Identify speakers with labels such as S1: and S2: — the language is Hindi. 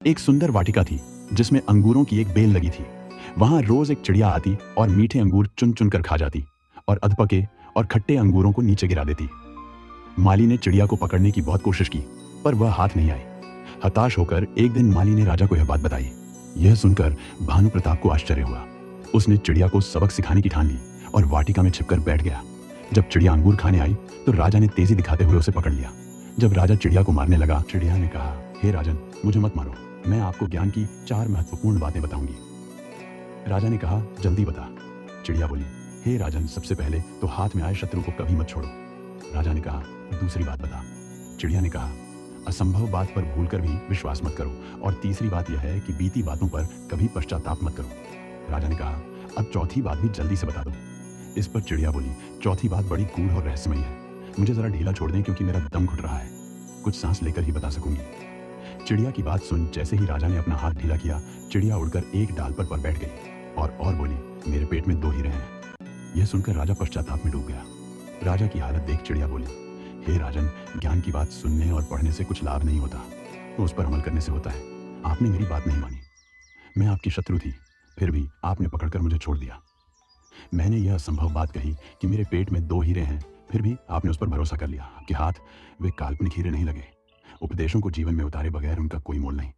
S1: एक सुंदर वाटिका थी जिसमें अंगूरों की एक बेल लगी थी। वहां रोज एक चिड़िया आती और मीठे अंगूर चुन चुन कर खा जाती और अधपके और खट्टे अंगूरों को नीचे गिरा देती। माली ने चिड़िया को पकड़ने की बहुत कोशिश की, पर वह हाथ नहीं आई। हताश होकर एक दिन माली ने राजा को यह बात बताई। यह सुनकर भानु प्रताप को आश्चर्य हुआ। उसने चिड़िया को सबक सिखाने की ठान ली और वाटिका में छिपकर बैठ गया। जब चिड़िया अंगूर खाने आई तो राजा ने तेजी दिखाते हुए उसे पकड़ लिया। जब राजा चिड़िया को मारने लगा, चिड़िया ने कहा, हे राजन, मुझे मत मारो, मैं आपको ज्ञान की 4 महत्वपूर्ण बातें बताऊंगी। राजा ने कहा, जल्दी बता। चिड़िया बोली, हे राजन, सबसे पहले तो हाथ में आए शत्रु को कभी मत छोड़ो। राजा ने कहा, दूसरी बात बता। चिड़िया ने कहा, असंभव बात पर भूलकर भी विश्वास मत करो, और तीसरी बात यह है कि बीती बातों पर कभी पश्चाताप मत करो। राजा ने कहा, अब चौथी बात भी जल्दी से बता दो। इस पर चिड़िया बोली, चौथी बात बड़ी गूढ़ और रहस्यमयी है, मुझे जरा ढीला छोड़ दें क्योंकि मेरा दम घुट रहा है, कुछ सांस लेकर ही बता सकूंगी। चिड़िया की बात सुन जैसे ही राजा ने अपना हाथ ढीला किया, चिड़िया उड़कर एक डाल पर बैठ गई और बोली, मेरे पेट में 2 हीरे हैं। यह सुनकर राजा पश्चाताप में डूब गया। राजा की हालत देख चिड़िया बोली, हे राजन, ज्ञान की बात सुनने और पढ़ने से कुछ लाभ नहीं होता, तो उस पर अमल करने से होता है। आपने मेरी बात नहीं मानी। मैं आपकी शत्रु थी, फिर भी आपने पकड़कर मुझे छोड़ दिया। मैंने यह असंभव बात कही कि मेरे पेट में 2 हीरे हैं, फिर भी आपने उस पर भरोसा कर लिया। आपके हाथ वे काल्पनिक हीरे नहीं लगे। उपदेशों को जीवन में उतारे बगैर उनका कोई मोल नहीं।